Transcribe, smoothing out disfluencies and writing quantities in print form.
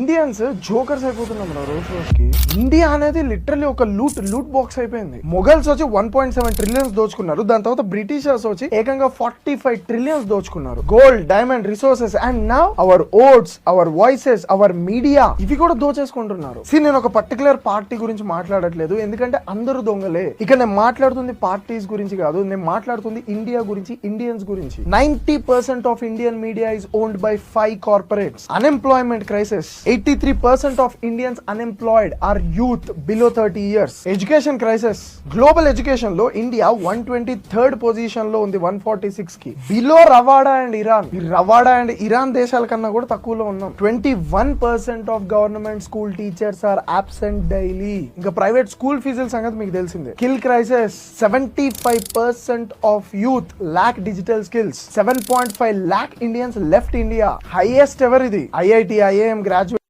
Indians jokers అయిపోతున్నాం రోజు రోజుకి. ఇండియా అనేది లిటరల్లీ ఒక లూట్ బాక్స్ అయిపోయింది. మొఘల్స్ వచ్చి 1.7 ట్రిలియన్స్ దోచుకున్నారు. దాని తర్వాత బ్రిటిషర్స్ వచ్చి ఏకంగా 45 ట్రిలియన్స్ దోచుకున్నారు. Gold, diamond, resources and now our votes, our voices, our media ఇవి కూడా దోచేసుకుంటున్నారు. నేను ఒక పర్టికులర్ పార్టీ గురించి మాట్లాడట్లేదు, ఎందుకంటే అందరూ దొంగలే. ఇక నేను మాట్లాడుతుంది పార్టీస్ గురించి కాదు, నేను మాట్లాడుతుంది ఇండియా గురించి, ఇండియన్స్ గురించి. 90% of Indian media is owned by 5 corporates. Unemployment crisis, 83% of Indians unemployed are youth below 30 years. Education crisis, global education లో ఇండియా 123rd పొజిషన్ లో ఉంది 146 కి. Below Rwanda and Iran. ఈ రవాడా అండ్ ఇరాన్ దేశాల కన్నా కూడా తక్కువలో ఉన్నాం. 21% of government school teachers are absent daily. ఇంకా ప్రైవేట్ స్కూల్ ఫీజుల సంగతి మీకు తెలిసిందే. Skill crisis, 75% of youth lack digital skills. 7.5 lakh Indians left India. Highest ever ఇది. IIT, IIM graduate